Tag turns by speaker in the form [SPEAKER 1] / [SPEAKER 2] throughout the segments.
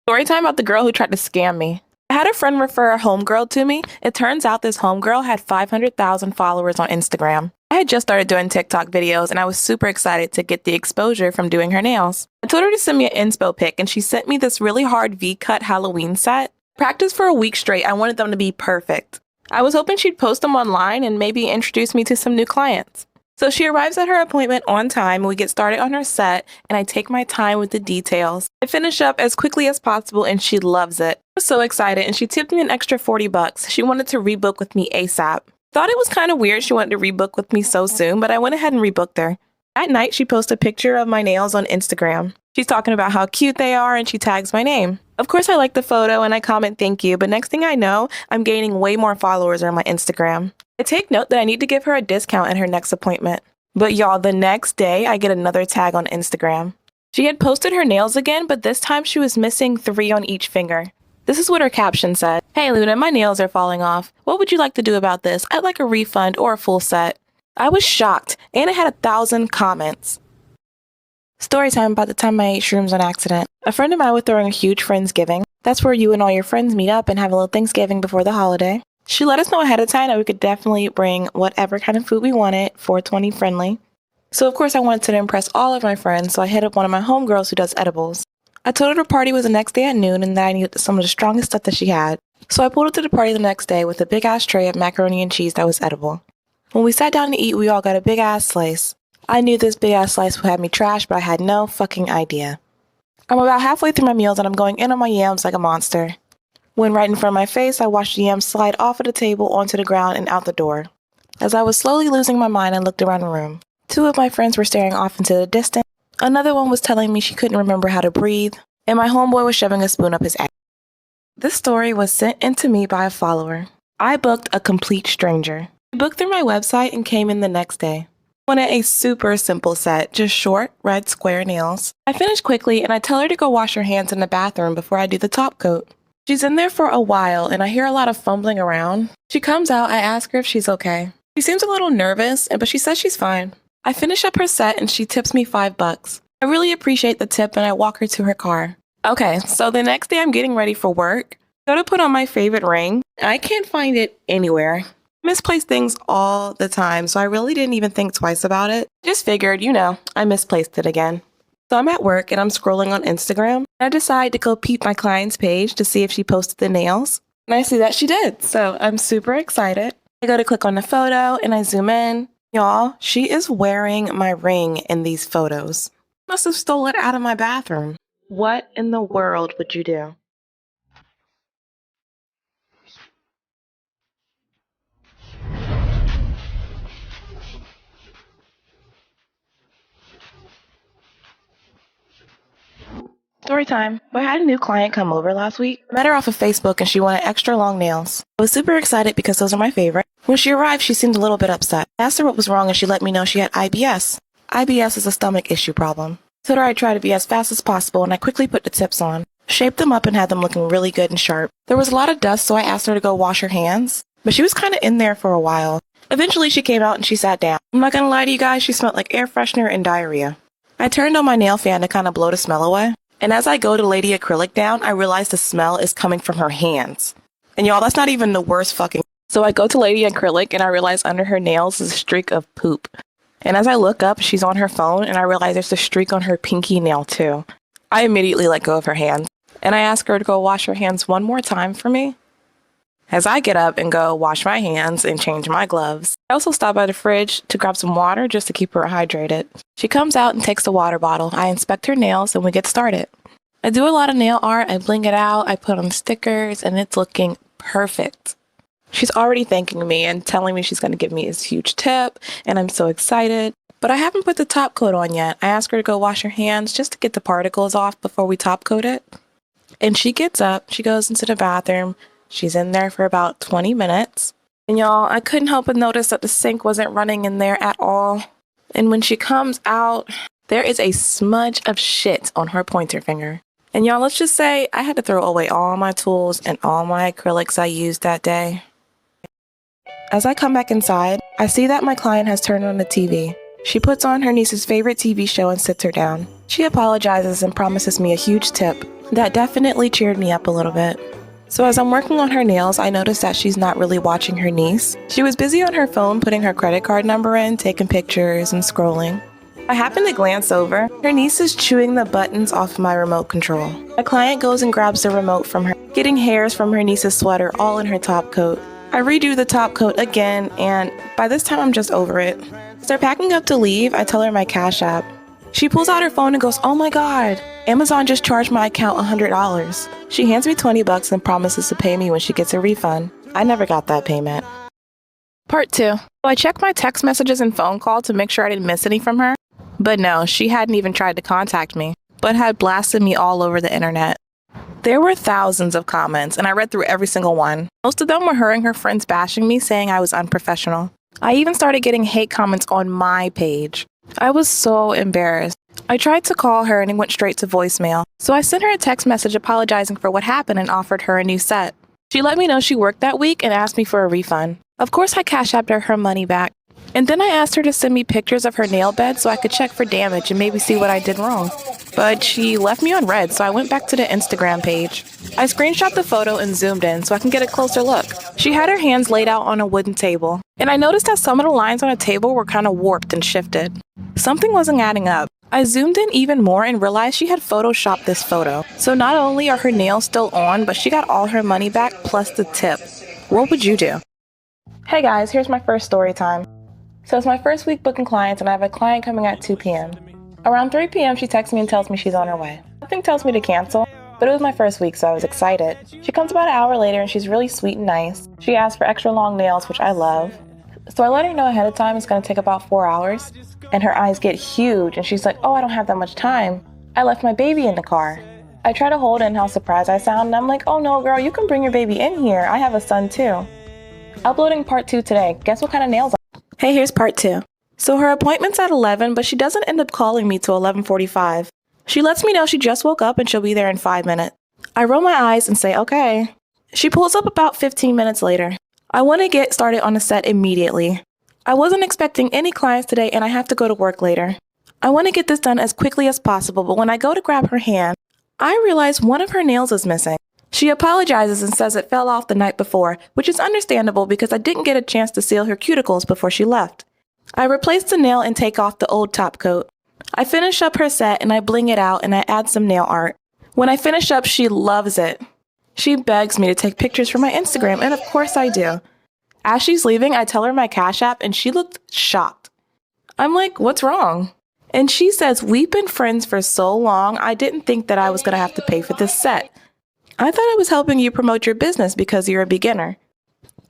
[SPEAKER 1] Story time about the girl who tried to scam me. I had a friend refer a homegirl to me. It turns out this homegirl had 500,000 followers on Instagram. I had just started doing TikTok videos and I was super excited to get the exposure from doing her nails. I told her to send me an inspo pic and she sent me this really hard V-cut Halloween set. Practiced for a week straight. I wanted them to be perfect. I was hoping she'd post them online and maybe introduce me to some new clients. So she arrives at her appointment on time, we get started on her set, and I take my time with the details. I finish up as quickly as possible and she loves it. I was so excited and she tipped me an extra 40 bucks. She wanted to rebook with me ASAP. Thought it was kind of weird she wanted to rebook with me so soon, but I went ahead and rebooked her. At night, she posts a picture of my nails on Instagram. She's talking about how cute they are and she tags my name. Of course, I like the photo and I comment thank you, but next thing I know, I'm gaining way more followers on my Instagram. I take note that I need to give her a discount at her next appointment. But y'all, the next day, I get another tag on Instagram. She had posted her nails again, but this time she was missing 3 on each finger. This is what her caption said. "Hey Luna, my nails are falling off. What would you like to do about this? I'd like a refund or a full set." I was shocked, and it had 1,000 comments. Story time about the time I ate shrooms on accident. A friend of mine was throwing a huge Friendsgiving. That's where you and all your friends meet up and have a little Thanksgiving before the holiday. She let us know ahead of time that we could definitely bring whatever kind of food we wanted, 420 friendly. So of course I wanted to impress all of my friends, so I hit up one of my homegirls who does edibles. I told her the party was the next day at noon and that I needed some of the strongest stuff that she had. So I pulled up to the party the next day with a big ass tray of macaroni and cheese that was edible. When we sat down to eat, we all got a big ass slice. I knew this big ass slice would have me trashed, but I had no fucking idea. I'm about halfway through my meals and I'm going in on my yams like a monster. When right in front of my face, I watched the yams slide off of the table onto the ground and out the door. As I was slowly losing my mind, I looked around the room. 2 of my friends were staring off into the distance. Another one was telling me she couldn't remember how to breathe. And my homeboy was shoving a spoon up his ass. This story was sent in to me by a follower. I booked a complete stranger. I booked through my website and came in the next day. I wanted a super simple set, just short, red square nails. I finished quickly and I tell her to go wash her hands in the bathroom before I do the top coat. She's in there for a while and I hear a lot of fumbling around. She comes out, I ask her if she's okay. She seems a little nervous, but she says she's fine. I finish up her set and she tips me $5. I really appreciate the tip and I walk her to her car. Okay, so the next day I'm getting ready for work. I go to put on my favorite ring. I can't find it anywhere. I misplace things all the time, so I really didn't even think twice about it. Just figured, I misplaced it again. So I'm at work and I'm scrolling on Instagram. I decide to go peep my client's page to see if she posted the nails. And I see that she did, so I'm super excited. I go to click on the photo and I zoom in. Y'all, she is wearing my ring in these photos. Must have stolen it out of my bathroom. What in the world would you do? Story time. I had a new client come over last week. I met her off of Facebook and she wanted extra long nails. I was super excited because those are my favorite. When she arrived, she seemed a little bit upset. I asked her what was wrong and she let me know she had IBS. IBS is a stomach issue problem. I told her I'd try to be as fast as possible and I quickly put the tips on. Shaped them up and had them looking really good and sharp. There was a lot of dust, so I asked her to go wash her hands. But she was kind of in there for a while. Eventually she came out and she sat down. I'm not gonna lie to you guys, she smelled like air freshener and diarrhea. I turned on my nail fan to kind of blow the smell away. And as I go to lay the acrylic down, I realize the smell is coming from her hands. And y'all, that's not even the worst fucking. So I go to lay the acrylic and I realize under her nails is a streak of poop. And as I look up, she's on her phone and I realize there's a streak on her pinky nail too. I immediately let go of her hand. And I ask her to go wash her hands one more time for me. As I get up and go wash my hands and change my gloves, I also stop by the fridge to grab some water just to keep her hydrated. She comes out and takes the water bottle. I inspect her nails and we get started. I do a lot of nail art, I bling it out, I put on stickers, and it's looking perfect. She's already thanking me and telling me she's going to give me this huge tip, and I'm so excited. But I haven't put the top coat on yet. I ask her to go wash her hands just to get the particles off before we top coat it. And she gets up, she goes into the bathroom. She's in there for about 20 minutes. And y'all, I couldn't help but notice that the sink wasn't running in there at all. And when she comes out, there is a smudge of shit on her pointer finger. And y'all, let's just say I had to throw away all my tools and all my acrylics I used that day. As I come back inside, I see that my client has turned on the TV. She puts on her niece's favorite TV show and sits her down. She apologizes and promises me a huge tip. That definitely cheered me up a little bit. So as I'm working on her nails, I noticed that she's not really watching her niece. She was busy on her phone putting her credit card number in, taking pictures, and scrolling. I happen to glance over. Her niece is chewing the buttons off my remote control. A client goes and grabs the remote from her, getting hairs from her niece's sweater all in her top coat. I redo the top coat again, and by this time I'm just over it. As they're packing up to leave, I tell her my Cash App. She pulls out her phone and goes, "Oh my god, Amazon just charged my account $100. She hands me $20 and promises to pay me when she gets a refund. I never got that payment. Part 2. So I checked my text messages and phone call to make sure I didn't miss any from her. But no, she hadn't even tried to contact me, but had blasted me all over the internet. There were thousands of comments, and I read through every single one. Most of them were her and her friends bashing me, saying I was unprofessional. I even started getting hate comments on my page. I was so embarrassed. I tried to call her and it went straight to voicemail, so I sent her a text message apologizing for what happened and offered her a new set. She let me know she worked that week and asked me for a refund. Of course, I Cash Apped her money back. And then I asked her to send me pictures of her nail bed so I could check for damage and maybe see what I did wrong. But she left me on red, so I went back to the Instagram page. I screenshot the photo and zoomed in so I can get a closer look. She had her hands laid out on a wooden table, and I noticed that some of the lines on the table were kind of warped and shifted. Something wasn't adding up. I zoomed in even more and realized she had photoshopped this photo. So not only are her nails still on, but she got all her money back plus the tip. What would you do? Hey guys, here's my first story time. So it's my first week booking clients and I have a client coming at 2 p.m. Around 3 p.m. she texts me and tells me she's on her way. Nothing tells me to cancel, but it was my first week so I was excited. She comes about an hour later and she's really sweet and nice. She asks for extra long nails, which I love. So I let her know ahead of time it's going to take about 4 hours. And her eyes get huge and she's like, "Oh, I don't have that much time. I left my baby in the car." I try to hold in how surprised I sound and I'm like, "Oh no girl, you can bring your baby in here. I have a son too." Uploading part 2 today. Guess what kind of nails Hey, here's part 2. So her appointment's at 11, but she doesn't end up calling me till 11:45. She lets me know she just woke up and she'll be there in 5 minutes. I roll my eyes and say, okay. She pulls up about 15 minutes later. I want to get started on the set immediately. I wasn't expecting any clients today and I have to go to work later. I want to get this done as quickly as possible, but when I go to grab her hand, I realize one of her nails is missing. She apologizes and says it fell off the night before, which is understandable because I didn't get a chance to seal her cuticles before she left. I replace the nail and take off the old top coat. I finish up her set and I bling it out and I add some nail art. When I finish up, she loves it. She begs me to take pictures for my Instagram, and of course I do. As she's leaving, I tell her my Cash App and she looked shocked. I'm like, "What's wrong?" And she says, "We've been friends for so long, I didn't think that I was going to have to pay for this set. I thought I was helping you promote your business because you're a beginner."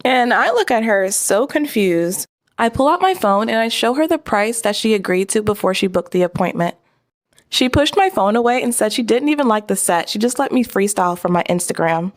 [SPEAKER 1] And I look at her so confused. I pull out my phone and I show her the price that she agreed to before she booked the appointment. She pushed my phone away and said she didn't even like the set. She just let me freestyle from my Instagram.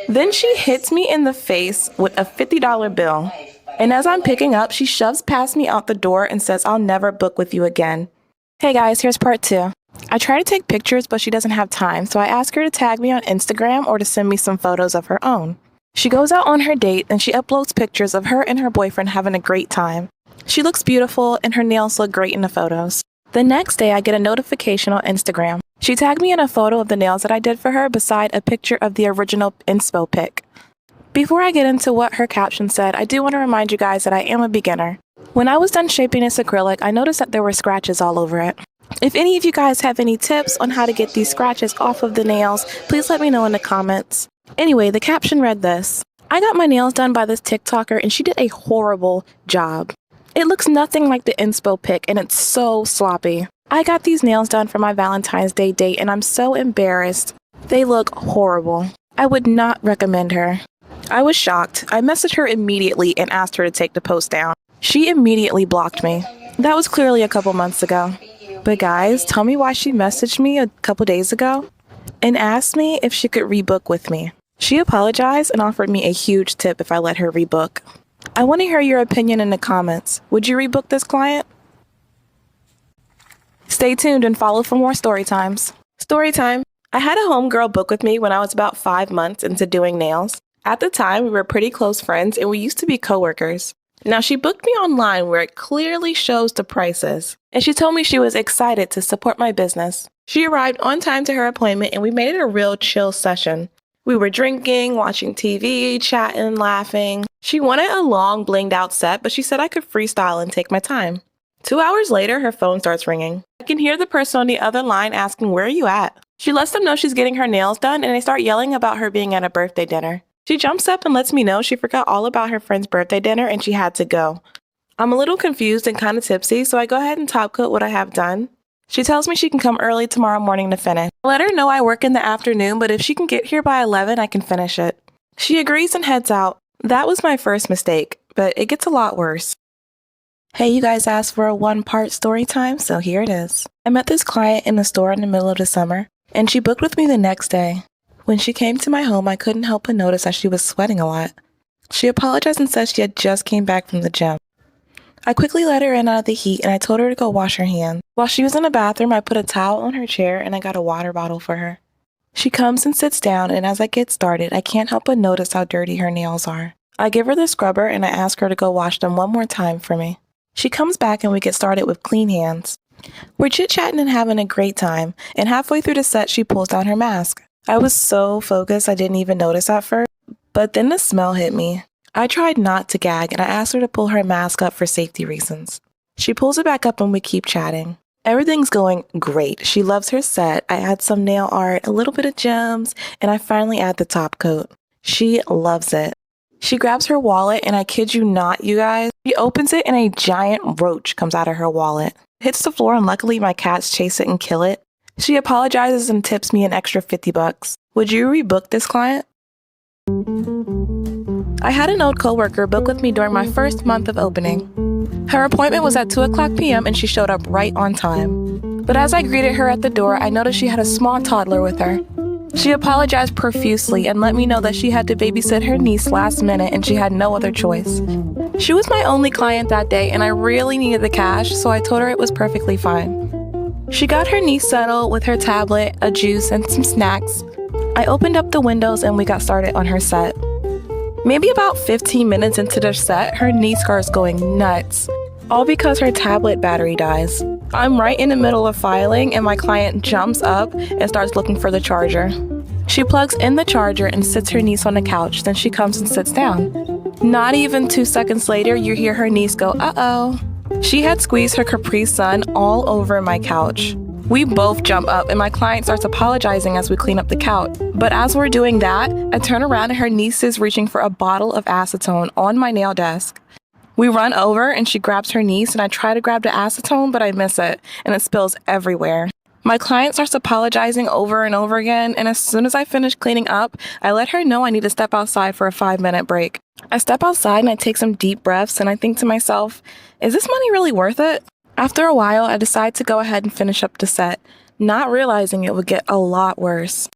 [SPEAKER 1] Then she hits me in the face with a $50 bill. And as I'm picking up, she shoves past me out the door and says, "I'll never book with you again." Hey guys, here's part 2. I try to take pictures, but she doesn't have time, so I ask her to tag me on Instagram or to send me some photos of her own. She goes out on her date and she uploads pictures of her and her boyfriend having a great time. She looks beautiful and her nails look great in the photos. The next day, I get a notification on Instagram. She tagged me in a photo of the nails that I did for her beside a picture of the original inspo pic. Before I get into what her caption said, I do want to remind you guys that I am a beginner. When I was done shaping this acrylic, I noticed that there were scratches all over it. If any of you guys have any tips on how to get these scratches off of the nails, please let me know in the comments. Anyway, the caption read this: "I got my nails done by this TikToker and she did a horrible job. It looks nothing like the inspo pic and it's so sloppy. I got these nails done for my Valentine's Day date and I'm so embarrassed. They look horrible. I would not recommend her." I was shocked. I messaged her immediately and asked her to take the post down. She immediately blocked me. That was clearly a couple months ago. But guys, tell me why she messaged me a couple days ago and asked me if she could rebook with me. She apologized and offered me a huge tip if I let her rebook. I want to hear your opinion in the comments. Would you rebook this client? Stay tuned and follow for more story times. Story time. I had a homegirl book with me when I was about 5 months into doing nails. At the time, we were pretty close friends and we used to be coworkers. Now, she booked me online where it clearly shows the prices, and she told me she was excited to support my business. She arrived on time to her appointment, and we made it a real chill session. We were drinking, watching TV, chatting, laughing. She wanted a long, blinged out set, but she said I could freestyle and take my time. 2 hours later, her phone starts ringing. I can hear the person on the other line asking, "Where are you at?" She lets them know she's getting her nails done, and they start yelling about her being at a birthday dinner. She jumps up and lets me know she forgot all about her friend's birthday dinner and she had to go. I'm a little confused and kind of tipsy, so I go ahead and top coat what I have done. She tells me she can come early tomorrow morning to finish. I let her know I work in the afternoon, but if she can get here by 11, I can finish it. She agrees and heads out. That was my first mistake, but it gets a lot worse. Hey, you guys asked for a one-part story time, so here it is. I met this client in the store in the middle of the summer, and she booked with me the next day. When she came to my home, I couldn't help but notice that she was sweating a lot. She apologized and said she had just came back from the gym. I quickly let her in out of the heat and I told her to go wash her hands. While she was in the bathroom, I put a towel on her chair and I got a water bottle for her. She comes and sits down, and as I get started, I can't help but notice how dirty her nails are. I give her the scrubber and I ask her to go wash them one more time for me. She comes back and we get started with clean hands. We're chit-chatting and having a great time, and halfway through the set, she pulls down her mask. I was so focused I didn't even notice at first, but then the smell hit me. I tried not to gag and I asked her to pull her mask up for safety reasons. She pulls it back up and we keep chatting. Everything's going great. She loves her set. I add some nail art, a little bit of gems, and I finally add the top coat. She loves it. She grabs her wallet and I kid you not, you guys, she opens it and a giant roach comes out of her wallet. It hits the floor and luckily my cats chase it and kill it. She apologizes and tips me an extra $50. Would you rebook this client? I had an old coworker book with me during my first month of opening. Her appointment was at 2:00 p.m. and she showed up right on time. But as I greeted her at the door, I noticed she had a small toddler with her. She apologized profusely and let me know that she had to babysit her niece last minute and she had no other choice. She was my only client that day and I really needed the cash, so I told her it was perfectly fine. She got her niece settled with her tablet, a juice, and some snacks. I opened up the windows and we got started on her set. Maybe about 15 minutes into the set, her niece starts going nuts, all because her tablet battery dies. I'm right in the middle of filing and my client jumps up and starts looking for the charger. She plugs in the charger and sits her niece on the couch, then she comes and sits down. Not even 2 seconds later, you hear her niece go, "Uh-oh." She had squeezed her Capri Sun all over my couch. We both jump up and my client starts apologizing as we clean up the couch. But as we're doing that, I turn around and her niece is reaching for a bottle of acetone on my nail desk. We run over and she grabs her niece and I try to grab the acetone, but I miss it and it spills everywhere. My client starts apologizing over and over again, and as soon as I finish cleaning up, I let her know I need to step outside for a 5-minute break. I step outside and I take some deep breaths and I think to myself, is this money really worth it? After a while, I decide to go ahead and finish up the set, not realizing it would get a lot worse.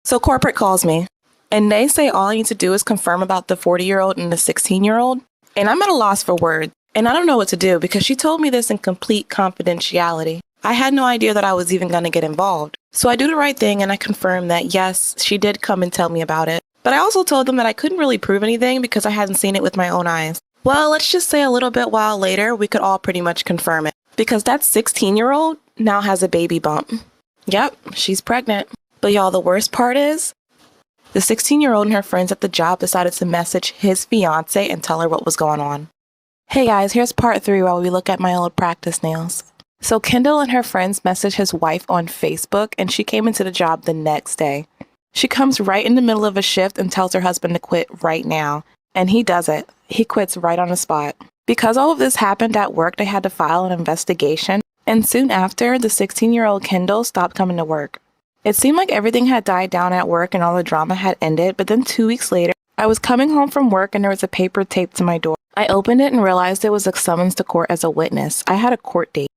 [SPEAKER 1] So corporate calls me, and they say all I need to do is confirm about the 40-year-old and the 16-year-old, and I'm at a loss for words, and I don't know what to do because she told me this in complete confidentiality. I had no idea that I was even going to get involved. So I do the right thing and I confirm that yes, she did come and tell me about it. But I also told them that I couldn't really prove anything because I hadn't seen it with my own eyes. Well, let's just say a little bit while later, we could all pretty much confirm it. Because that 16-year-old now has a baby bump. Yep, she's pregnant. But y'all, the worst part is, the 16-year-old and her friends at the job decided to message his fiance and tell her what was going on. Hey guys, here's part 3 while we look at my old practice nails. So Kendall and her friends messaged his wife on Facebook and she came into the job the next day. She comes right in the middle of a shift and tells her husband to quit right now. And he does it. He quits right on the spot. Because all of this happened at work, they had to file an investigation. And soon after, the 16-year-old Kendall stopped coming to work. It seemed like everything had died down at work and all the drama had ended. But then 2 weeks later, I was coming home from work and there was a paper taped to my door. I opened it and realized it was a summons to court as a witness. I had a court date.